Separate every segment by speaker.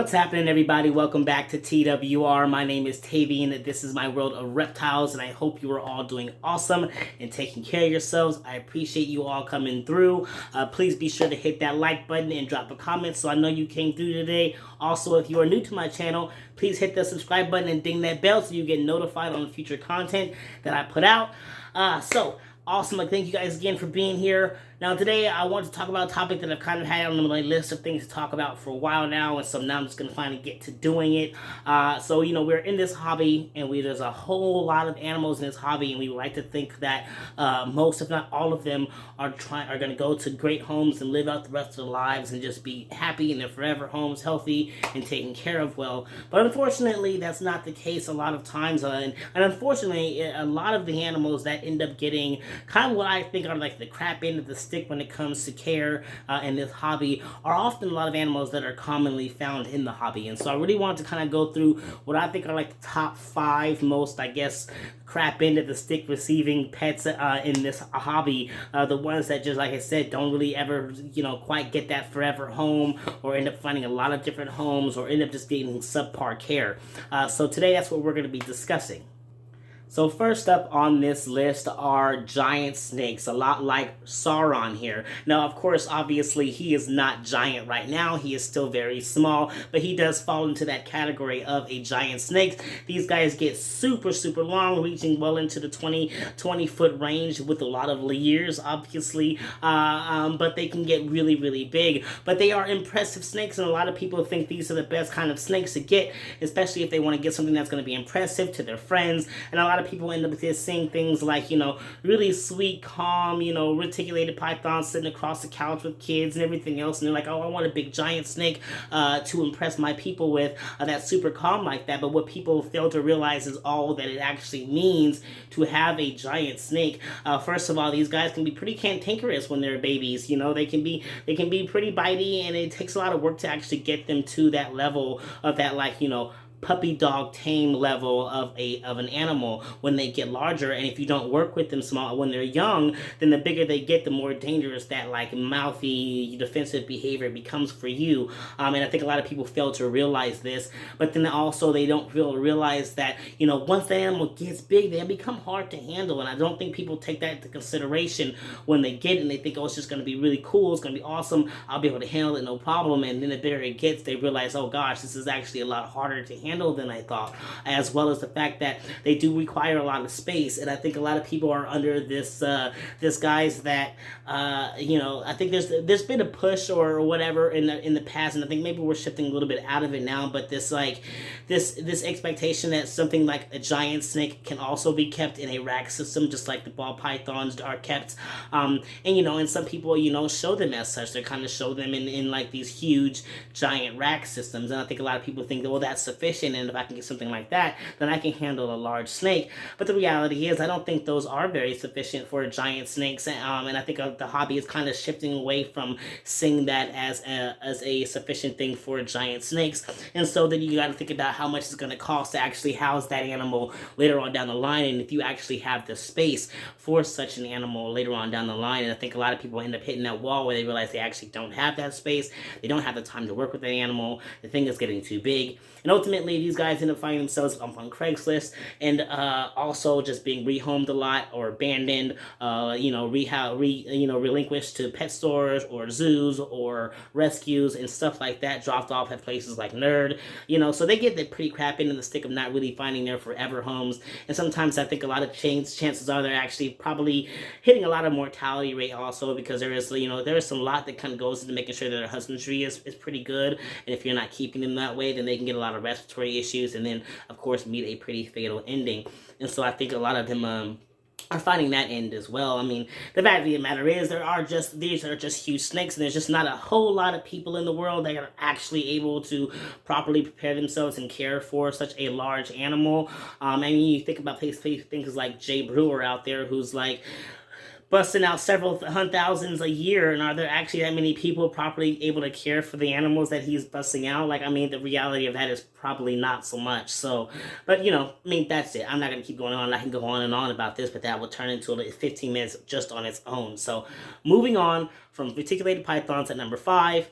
Speaker 1: What's happening, everybody? Welcome back to TWR. My name is Tavian. This is my world of reptiles, and I hope you are all doing awesome and taking care of yourselves. I appreciate you all coming through. Please be sure to hit that like button and drop a comment so I know you came through today. Also, if you are new to my channel, please hit the subscribe button and ding that bell so you get notified on future content that I put out. Awesome. Thank you guys again for being here. Now today I want to talk about a topic that I've kind of had on my list of things to talk about for a while now, and so now I'm just going to finally get to doing it. We're in this hobby, and there's a whole lot of animals in this hobby, and we like to think that most, if not all of them, are going to go to great homes and live out the rest of their lives and just be happy in their forever homes, healthy and taken care of well. But unfortunately, that's not the case a lot of times, and unfortunately, a lot of the animals that end up getting kind of what I think are like the crap end of the stick when it comes to care in this hobby are often a lot of animals that are commonly found in the hobby. And so I really want to kind of go through what I think are like the top 5 most, I guess, crap end of the stick receiving pets in this hobby. The ones that, just like I said, don't really ever, quite get that forever home, or end up finding a lot of different homes, or end up just getting subpar care. So today that's what we're going to be discussing. So first up on this list are giant snakes, a lot like Sauron here. Now, of course, obviously, he is not giant right now. He is still very small, but he does fall into that category of a giant snake. These guys get super, super long, reaching well into the 20-foot range with a lot of years, obviously, but they can get really, really big. But they are impressive snakes, and a lot of people think these are the best kind of snakes to get, especially if they want to get something that's going to be impressive to their friends. And a lot of people end up just seeing things like, really sweet, calm, reticulated pythons sitting across the couch with kids and everything else. And they're like, oh, I want a big giant snake to impress my people with that's super calm like that. But what people fail to realize is all that it actually means to have a giant snake. First of all, these guys can be pretty cantankerous when they're babies. They can be pretty bitey, and it takes a lot of work to actually get them to that level of that, puppy dog tame level of an animal when they get larger. And if you don't work with them small when they're young, then the bigger they get, the more dangerous that mouthy defensive behavior becomes for you. And I think a lot of people fail to realize this, but then also they don't realize that once the animal gets big, they become hard to handle. And I don't think people take that into consideration when they get it, and they think, oh, it's just going to be really cool, it's going to be awesome, I'll be able to handle it no problem. And then the bigger it gets, they realize, oh gosh, this is actually a lot harder to handle than I thought, as well as the fact that they do require a lot of space. And I think a lot of people are under this guise that I think there's been a push or whatever in the past, and I think maybe we're shifting a little bit out of it now, but this expectation that something like a giant snake can also be kept in a rack system, just like the ball pythons are kept, and some people show them as such. They kind of show them in like these huge giant rack systems, and I think a lot of people think that, well, that's sufficient, and if I can get something like that, then I can handle a large snake. But the reality is, I don't think those are very sufficient for giant snakes, and I think the hobby is kind of shifting away from seeing that as a sufficient thing for giant snakes. And so then you got to think about how much it's going to cost to actually house that animal later on down the line, and if you actually have the space for such an animal later on down the line. And I think a lot of people end up hitting that wall where they realize they actually don't have that space, they don't have the time to work with the animal, the thing is getting too big, and ultimately these guys end up finding themselves up on Craigslist, and also just being rehomed a lot, or abandoned, relinquished to pet stores or zoos or rescues and stuff like that, dropped off at places like Nerd. So they get the pretty crap into the stick of not really finding their forever homes. And sometimes I think a lot of chances are they're actually probably hitting a lot of mortality rate also, because there is some lot that kind of goes into making sure that their husbandry is pretty good, and if you're not keeping them that way, then they can get a lot of respiratory issues, and then of course meet a pretty fatal ending. And so I think a lot of them are finding that end as well. I mean, the fact of the matter is, these are just huge snakes, and there's just not a whole lot of people in the world that are actually able to properly prepare themselves and care for such a large animal. You think about things like Jay Brewer out there, who's like busting out several thousands a year, and are there actually that many people properly able to care for the animals that he's busting out? The reality of that is probably not so much. So, but that's it. I'm not going to keep going on. I can go on and on about this, but that will turn into 15 minutes just on its own. So, moving on from reticulated pythons at number 5.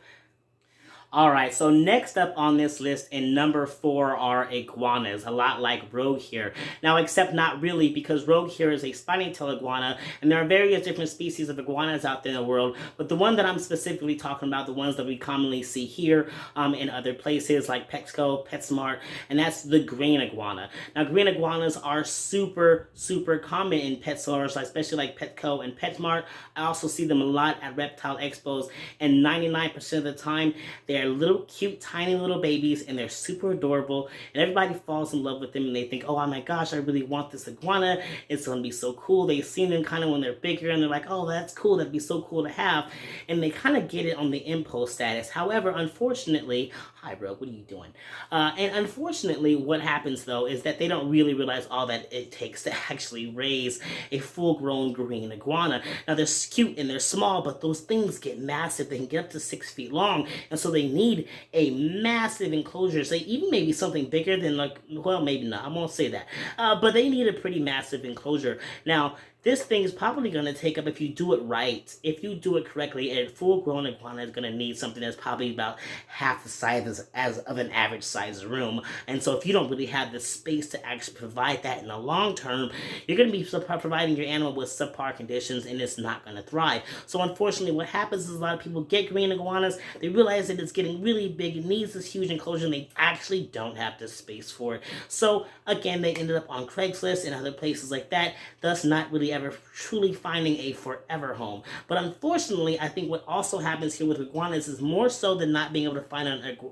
Speaker 1: All right, so next up on this list in number 4 are iguanas, a lot like rogue here. Now, except not really, because rogue here is a spiny tail iguana, and there are various different species of iguanas out there in the world, but the one that I'm specifically talking about, the ones that we commonly see here in other places like Petco, PetSmart, and that's the green iguana. Now, green iguanas are super, super common in pet stores, especially like Petco and PetSmart. I also see them a lot at reptile expos, and 99% of the time, they're little cute, tiny little babies, and they're super adorable, and everybody falls in love with them, and they think, oh my gosh, I really want this iguana. It's going to be so cool. They've seen them kind of when they're bigger, and they're like, oh, that's cool. That'd be so cool to have, and they kind of get it on the impulse status. However, unfortunately, hi, bro, what are you doing? And unfortunately, what happens, though, is that they don't really realize all that it takes to actually raise a full-grown green iguana. Now, they're cute and they're small, but those things get massive. They can get up to 6 feet long, and so they need a massive enclosure. So even maybe something bigger than, like, well, maybe not. I won't say that. But they need a pretty massive enclosure. Now, this thing is probably going to take up, if you do it right, if you do it correctly, a full-grown iguana is going to need something that's probably about half the size as of an average size room. And so if you don't really have the space to actually provide that in the long term, you're going to be providing your animal with subpar conditions, and it's not going to thrive. So unfortunately, what happens is a lot of people get green iguanas, they realize that it's getting really big, it needs this huge enclosure, and they actually don't have the space for it. So again, they ended up on Craigslist and other places like that, thus not really ever truly finding a forever home. But unfortunately, I think what also happens here with iguanas is more so than not being able to find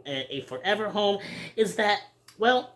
Speaker 1: a forever home is that, well,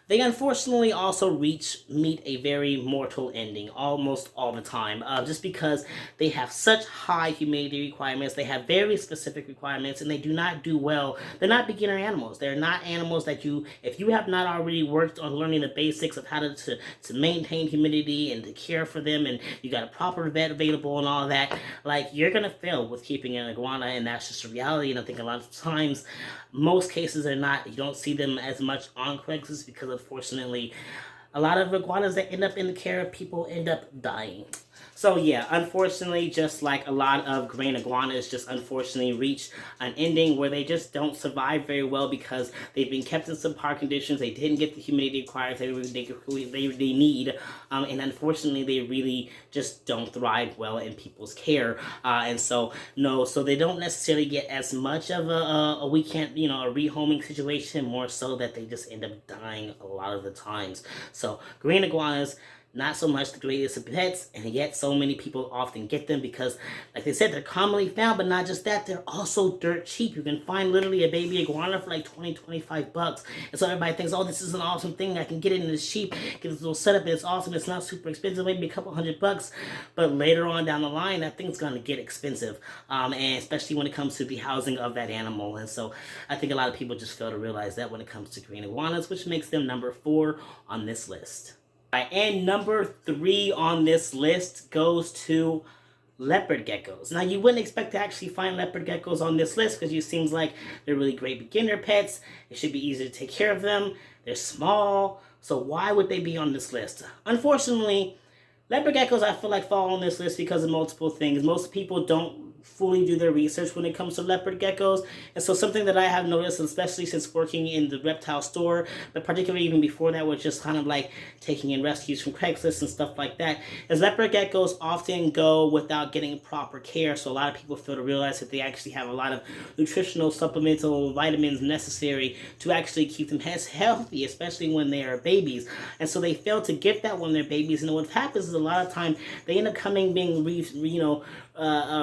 Speaker 1: they unfortunately also meet a very mortal ending almost all the time, just because they have such high humidity requirements. They have very specific requirements, and they do not do well. They're not beginner animals. They're not animals that if you have not already worked on learning the basics of how to maintain humidity and to care for them, and you got a proper vet available and all that, like, you're gonna fail with keeping an iguana, and that's just a reality. And I think a lot of times, most cases are not. You don't see them as much on Craigslist because, unfortunately, a lot of iguanas that end up in the care of people end up dying. So yeah, unfortunately, just like a lot of green iguanas, just unfortunately reach an ending where they just don't survive very well because they've been kept in subpar conditions. They didn't get the humidity required they need, and unfortunately, they really just don't thrive well in people's care. And so no, so they don't necessarily get as much of a weekend, a rehoming situation. More so that they just end up dying a lot of the times. So green iguanas, not so much the greatest of pets, and yet so many people often get them because, like they said, they're commonly found, but not just that, they're also dirt cheap. You can find literally a baby iguana for like 20, 25 bucks. And so everybody thinks, oh, this is an awesome thing. I can get it and it's cheap, get this little setup, and it's awesome. It's not super expensive, maybe a couple $100. But later on down the line, that thing's going to get expensive, and especially when it comes to the housing of that animal. And so I think a lot of people just fail to realize that when it comes to green iguanas, which makes them number 4 on this list. And number 3 on this list goes to leopard geckos. Now, you wouldn't expect to actually find leopard geckos on this list because it seems like they're really great beginner pets. It should be easy to take care of them. They're small. So why would they be on this list? Unfortunately, leopard geckos, I feel like, fall on this list because of multiple things. Most people don't fully do their research when it comes to leopard geckos. And so something that I have noticed, especially since working in the reptile store, but particularly even before that, was just kind of like taking in rescues from Craigslist and stuff like that, is leopard geckos often go without getting proper care. So a lot of people fail to realize that they actually have a lot of nutritional, supplemental vitamins necessary to actually keep them healthy, especially when they are babies. And so they fail to get that when they're babies. And what happens is a lot of time they end up being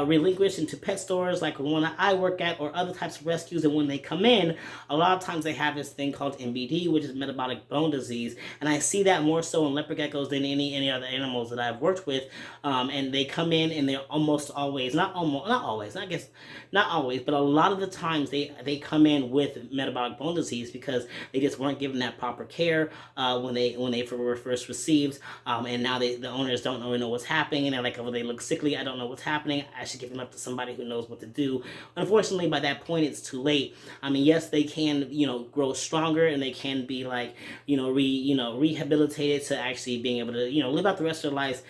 Speaker 1: relinquished into pet stores like the one I work at, or other types of rescues. And when they come in, a lot of times they have this thing called MBD, which is metabolic bone disease. And I see that more so in leopard geckos than any other animals that I've worked with. And they come in and they're almost always, not always, but a lot of the times they come in with metabolic bone disease because they just weren't given that proper care when they were first received. And now the owners don't really know what's happening, and they're like, oh, they look sickly, I don't know what's happening. happening. I should give them up to somebody who knows what to do. Unfortunately, by that point, it's too late. I mean, yes, they can, grow stronger, and they can be like, rehabilitated to actually being able to, live out the rest of their lives,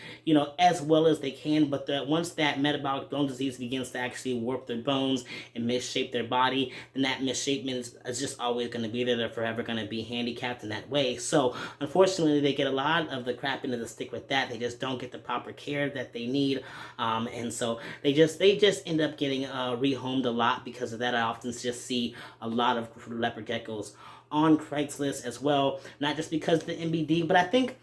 Speaker 1: as well as they can. But once that metabolic bone disease begins to actually warp their bones and misshape their body, then that misshapement is just always going to be there. They're forever going to be handicapped in that way. So unfortunately, they get a lot of the crap into the stick with that. They just don't get the proper care that they need, and so they just end up getting rehomed a lot because of that. I often just see a lot of leopard geckos on Craigslist as well, not just because of the MBD, but I think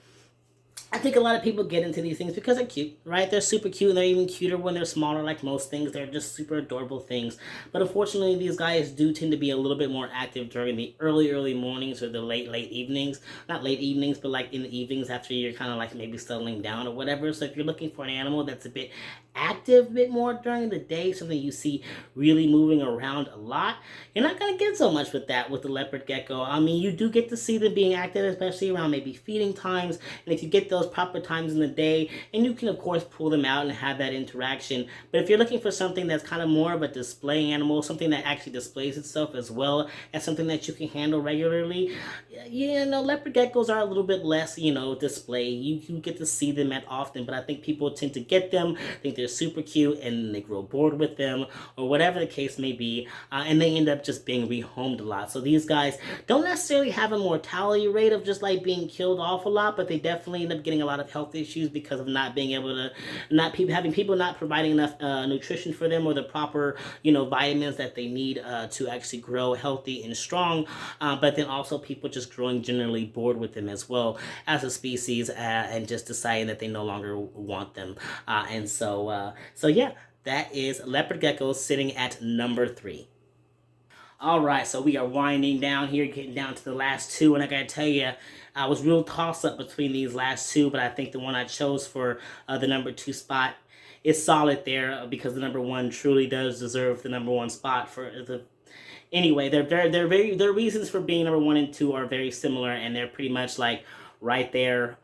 Speaker 1: a lot of people get into these things because they're cute, right? They're super cute. They're even cuter when they're smaller, like most things. They're just super adorable things. But unfortunately, these guys do tend to be a little bit more active during the early mornings or the late evenings. Not late evenings, but like in the evenings after you're kind of like maybe settling down or whatever. So if you're looking for an animal that's a bit active a bit more during the day, something you see really moving around a lot, you're not going to get so much with that with the leopard gecko. I mean, you do get to see them being active, especially around maybe feeding times, and if you get those proper times in the day, and you can of course pull them out and have that interaction. But if you're looking for something that's kind of more of a display animal, something that actually displays itself as well as something that you can handle regularly, leopard geckos are a little bit less, display. You get to see them at often, but I think people tend to get them, think they're super cute, and they grow bored with them, or whatever the case may be, and they end up just being rehomed a lot. So these guys don't necessarily have a mortality rate of just like being killed off a lot, but they definitely end up getting a lot of health issues because of not being able to, having people not providing enough nutrition for them or the proper, vitamins that they need to actually grow healthy and strong. But then also people just growing generally bored with them as well as a species, and just deciding that they no longer want them. So yeah, that is leopard geckos sitting at number 3. All right, so we are winding down here, getting down to the last two, and I gotta tell you, I was real toss up between these last two, but I think the one I chose for the number 2 spot is solid there, because the number 1 truly does deserve the number 1 spot for the. Anyway, their reasons for being number 1 and 2 are very similar, and they're pretty much like right there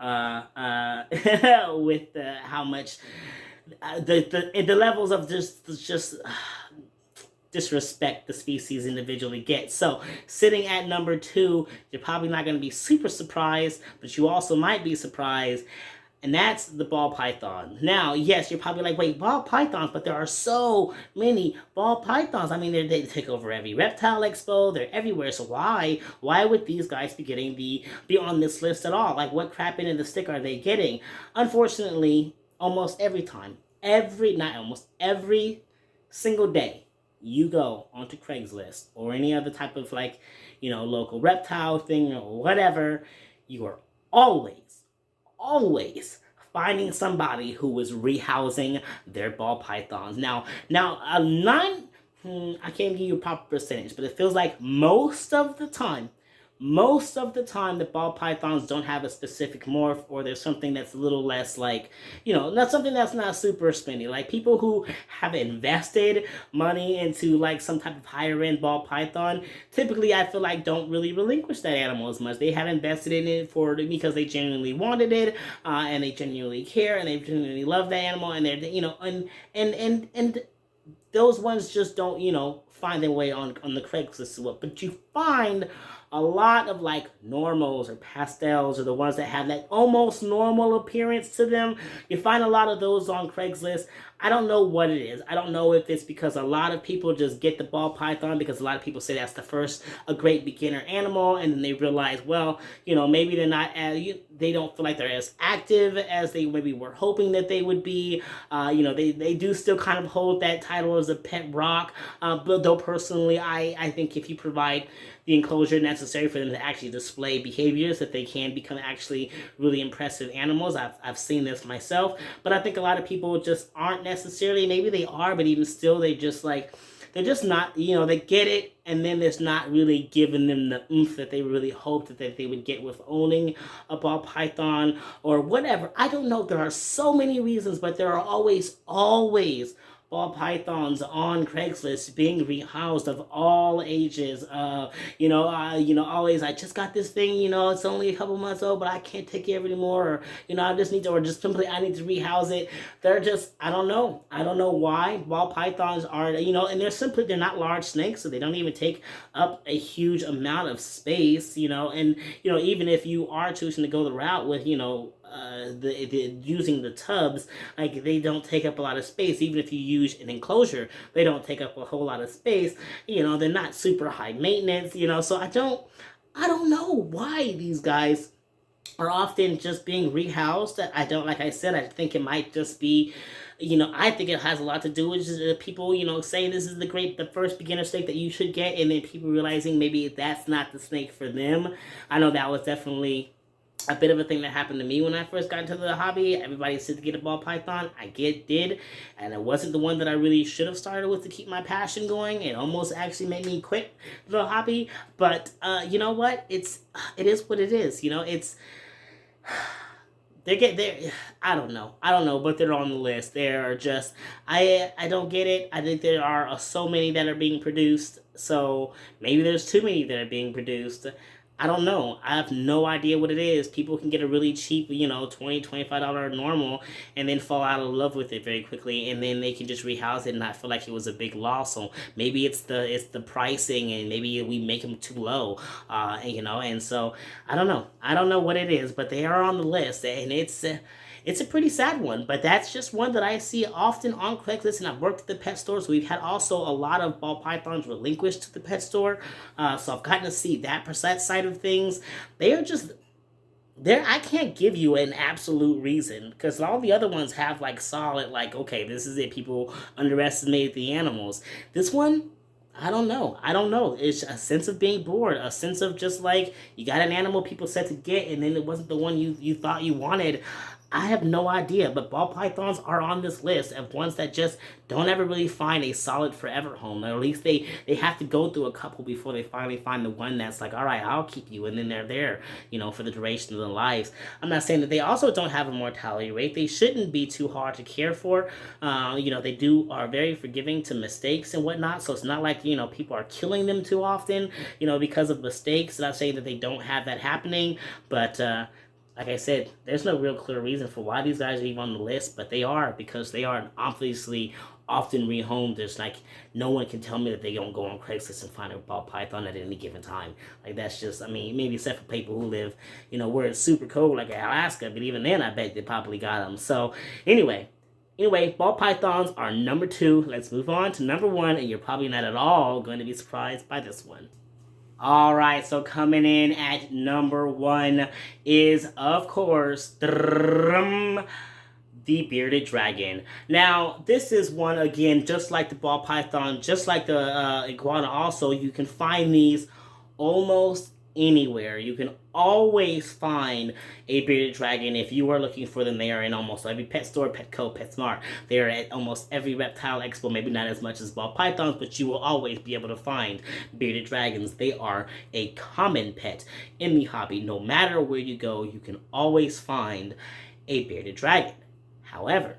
Speaker 1: with how much the levels of just disrespect the species individually gets. So sitting at number 2, you're probably not going to be super surprised, but you also might be surprised, and that's the ball python. Now, yes, you're probably like, wait, ball pythons? But there are so many ball pythons. I mean, they take over every reptile expo. They're everywhere. So why would these guys be on this list at all? Like, what crap into the stick are they getting? Unfortunately, almost every time, not every single day, you go onto Craigslist or any other type of local reptile thing or whatever, you are always finding somebody who is rehousing their ball pythons. Now, I can't give you a proper percentage, but it feels like most of the time, the ball pythons don't have a specific morph, or there's something that's a little less not something that's not super spendy. Like people who have invested money into like some type of higher end ball python, typically I feel like don't really relinquish that animal as much. They have invested in it because they genuinely wanted it, and they genuinely care, and they genuinely love that animal, and they're and those ones just don't find their way on the Craigslist as well. But you find a lot of like normals or pastels, or the ones that have that almost normal appearance to them. You find a lot of those on Craigslist. I don't know what it is. I don't know if it's because a lot of people just get the ball python because a lot of people say that's a great beginner animal, and then they realize, well, maybe they're not they don't feel like they're as active as they maybe were hoping that they would be. They do still kind of hold that title as a pet rock, but though personally, I think if you provide the enclosure necessary for them to actually display behaviors, that they can become actually really impressive animals. I've seen this myself, but I think a lot of people just aren't necessarily, maybe they are, but even still, they're just not, they get it, and then it's not really giving them the oomph that they really hoped that they would get with owning a ball python or whatever. I don't know. There are so many reasons, but there are always ball pythons on Craigslist being rehoused of all ages. Always, I just got this thing, it's only a couple months old, but I can't take care of it anymore. Or, I just need to, or just simply I need to rehouse it. They're just, I don't know. I don't know why ball pythons are, and they're not large snakes, so they don't even take up a huge amount of space, and, even if you are choosing to go the route with, the using the tubs, like they don't take up a lot of space. Even if you use an enclosure, they don't take up a whole lot of space. They're not super high maintenance. So I don't know why these guys are often just being rehoused. I don't, like I said, I think it might just be, I think it has a lot to do with just, people, saying this is the first beginner snake that you should get, and then people realizing maybe that's not the snake for them. I know that was definitely a bit of a thing that happened to me when I first got into the hobby. Everybody said to get a ball python. I did, and it wasn't the one that I really should have started with to keep my passion going. It almost actually made me quit the hobby. But you know what? It is what it is. It's they I don't know, but they're on the list. They're just, I don't get it. I think there are so many that are being produced, so maybe there's too many that are being produced. I don't know. I have no idea what it is. People can get a really cheap, $20, $25 normal, and then fall out of love with it very quickly, and then they can just rehouse it and not feel like it was a big loss. So maybe it's the pricing, and maybe we make them too low, and so I don't know. I don't know what it is, but they are on the list, and it's a pretty sad one, but that's just one that I see often on Craigslist, and I've worked at the pet stores. We've had also a lot of ball pythons relinquished to the pet store, so I've gotten to see that side of things. They are just, I can't give you an absolute reason, because all the other ones have like solid, like, okay, this is it. People underestimate the animals. This one, I don't know. It's a sense of being bored, a sense of just like you got an animal people said to get, and then it wasn't the one you thought you wanted. I have no idea, but ball pythons are on this list of ones that just don't ever really find a solid forever home. Or at least they have to go through a couple before they finally find the one that's like, all right, I'll keep you, and then they're there, for the duration of their lives. I'm not saying that they also don't have a mortality rate. They shouldn't be too hard to care for. They are very forgiving to mistakes and whatnot, so it's not like, people are killing them too often, because of mistakes. Not saying that they don't have that happening, but like I said, there's no real clear reason for why these guys are even on the list, but they are, because they are obviously often rehomed. There's like, no one can tell me that they don't go on Craigslist and find a ball python at any given time. Like, that's just, maybe except for people who live, where it's super cold, like Alaska, but even then I bet they probably got them. So anyway, ball pythons are number 2. Let's move on to number 1, and you're probably not at all going to be surprised by this one. All right, so coming in at number 1 is, of course, the bearded dragon. Now, this is one, again, just like the ball python, just like the iguana also, you can find these almost anywhere. You can always find a bearded dragon if you are looking for them. They are in almost every pet store, Petco, PetSmart. They are at almost every reptile expo, maybe not as much as ball pythons, but you will always be able to find bearded dragons. They are a common pet in the hobby. No matter where you go, you can always find a bearded dragon. However,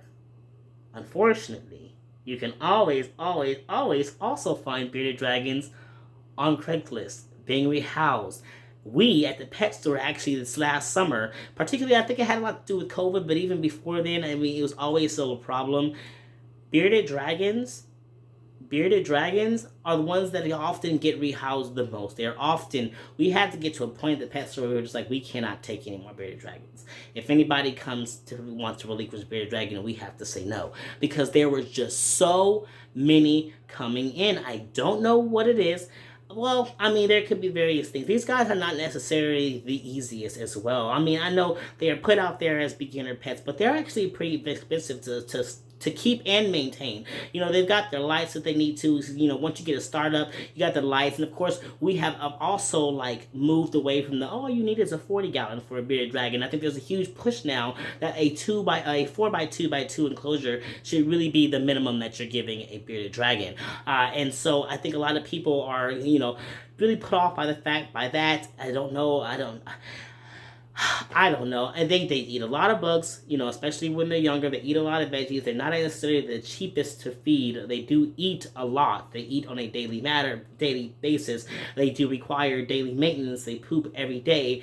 Speaker 1: unfortunately, you can always also find bearded dragons on Craigslist being rehoused. We at the pet store, actually, this last summer, particularly, I think it had a lot to do with COVID, but even before then, it was always still a problem. Bearded dragons are the ones that often get rehoused the most. We had to get to a point at the pet store where we were just like, we cannot take any more bearded dragons. If anybody wants to relinquish bearded dragon, we have to say no, because there were just so many coming in. I don't know what it is. Well, there could be various things. These guys are not necessarily the easiest as well. I know they are put out there as beginner pets, but they're actually pretty expensive to keep and maintain. They've got their lights that they need to. Once you get a startup, you got the lights. And of course, we have also moved away from all you need is a 40-gallon for a bearded dragon. I think there's a huge push now that a 4x2x2 enclosure should really be the minimum that you're giving a bearded dragon. And so I think a lot of people are, really put off by that. I don't know. I don't know. And they eat a lot of bugs, especially when they're younger. They eat a lot of veggies. They're not necessarily the cheapest to feed. They do eat a lot. They eat on a daily basis. They do require daily maintenance. They poop every day.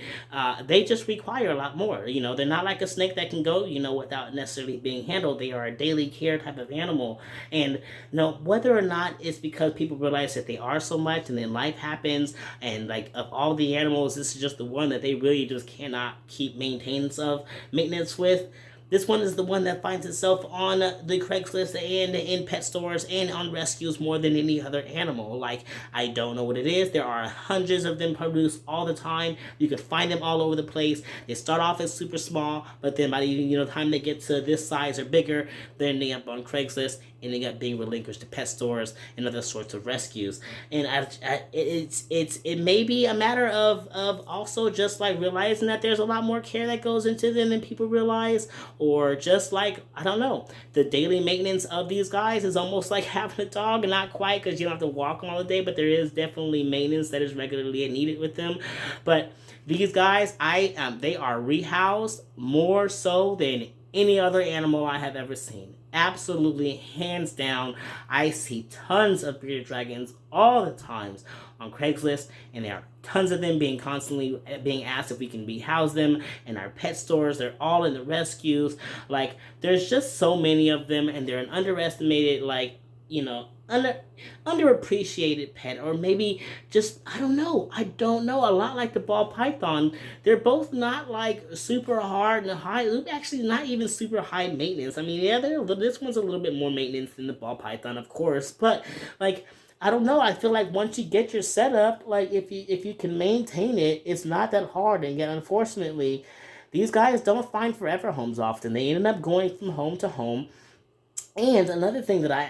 Speaker 1: They just require a lot more. They're not like a snake that can go, without necessarily being handled. They are a daily care type of animal. And whether or not it's because people realize that they are so much and then life happens, and like of all the animals, this is just the one that they really just cannot keep maintenance with. This one is the one that finds itself on the Craigslist and in pet stores and on rescues more than any other animal. Like, I don't know what it is. There are hundreds of them produced all the time. You can find them all over the place. They start off as super small, but then by the time they get to this size or bigger, then they end up on Craigslist and they got being relinquished to pet stores and other sorts of rescues. And it may be a matter of also just like realizing that there's a lot more care that goes into them than people realize, or just like, I don't know, the daily maintenance of these guys is almost like having a dog, and not quite, because you don't have to walk them all the day, but there is definitely maintenance that is regularly needed with them. But these guys, they are rehoused more so than any other animal I have ever seen. Absolutely, hands down. I see tons of bearded dragons all the times on Craigslist, and there are tons of them constantly being asked if we can rehouse them in our pet stores. They're all in the rescues. Like, there's just so many of them, and they're an underestimated, underappreciated pet, or maybe just, I don't know, a lot like the ball python. They're both not like super hard and high, actually not even super high maintenance. I mean, yeah, this one's a little bit more maintenance than the ball python, of course, but like, I don't know, I feel like once you get your setup, like if you can maintain it, it's not that hard. And yet unfortunately, these guys don't find forever homes often. They end up going from home to home. And another thing that I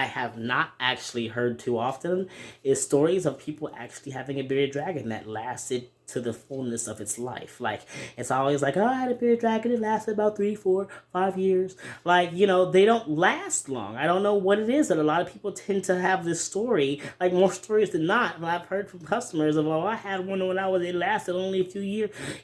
Speaker 1: have not actually heard too often is stories of people actually having a bearded dragon that lasted to the fullness of its life. Like, it's always like, oh, I had a bearded dragon, it lasted about 3, 4, 5 years. Like, they don't last long. I don't know what it is that a lot of people tend to have this story, like more stories than not. But I've heard from customers of, oh, I had one when it lasted only a few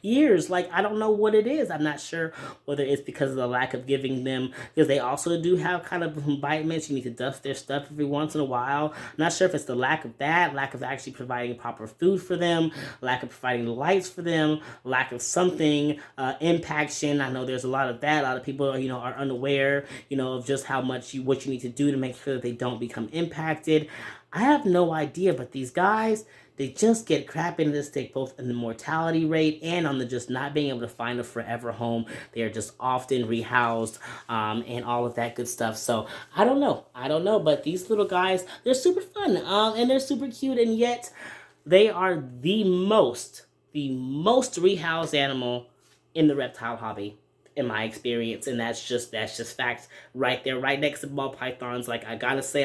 Speaker 1: years. Like, I don't know what it is. I'm not sure whether it's because of the lack of giving them, because they also do have kind of environments. You need to dust their stuff every once in a while. I'm not sure if it's the lack of actually providing proper food for them, lack of providing lights for them, lack of something, impaction. I know there's a lot of that. A lot of people, are unaware, of just how much what you need to do to make sure that they don't become impacted. I have no idea, but these guys, they just get crap into the stick, both in the mortality rate and on the just not being able to find a forever home. They are just often rehoused, and all of that good stuff. So I don't know, but these little guys, they're super fun, and they're super cute, and yet they are the most rehoused animal in the reptile hobby, in my experience, and that's just facts right there, right next to ball pythons. Like, I gotta say,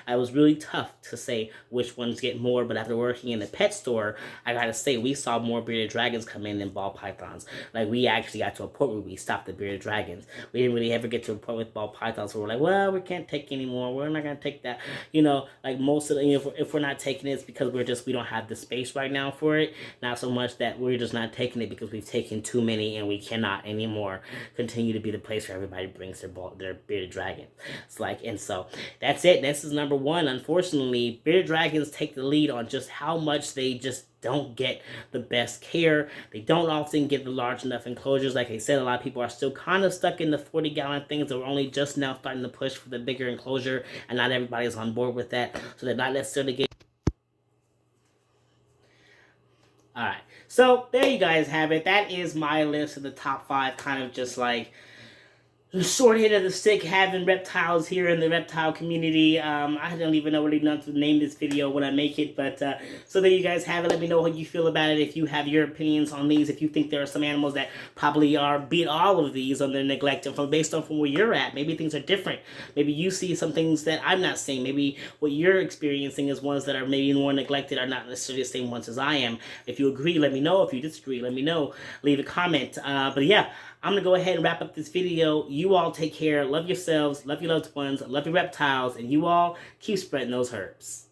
Speaker 1: I was really tough to say which ones get more, but after working in the pet store, I gotta say, we saw more bearded dragons come in than ball pythons. Like, we actually got to a point where we stopped the bearded dragons. We didn't really ever get to a point with ball pythons where we're like, well, we can't take anymore, we're not gonna take that. Like, most of the, if we're not taking it, it's because we don't have the space right now for it. Not so much that we're just not taking it because we've taken too many and we cannot anymore continue to be the place where everybody brings their bearded dragon. It's like, and so that's it. This is number one. Unfortunately, bearded dragons take the lead on just how much they just don't get the best care. They don't often get the large enough enclosures. Like I said, a lot of people are still kind of stuck in the 40-gallon things. They're only just now starting to push for the bigger enclosure, and not everybody's on board with that. So they're not necessarily getting. Alright, so there you guys have it. That is my list of the top 5, kind of just like short hit of the stick, having reptiles here in the reptile community. I don't even know what to name this video when I make it, but so there you guys have it. Let me know how you feel about it, if you have your opinions on these, if you think there are some animals that probably beat all of these on their neglect, and based on where you're at, maybe things are different. Maybe you see some things that I'm not seeing. Maybe what you're experiencing is ones that are maybe more neglected are not necessarily the same ones as I am. If you agree, let me know. If you disagree, let me know. Leave a comment. But yeah, I'm going to go ahead and wrap up this video. You all take care. Love yourselves. Love your loved ones. Love your reptiles. And you all keep spreading those herbs.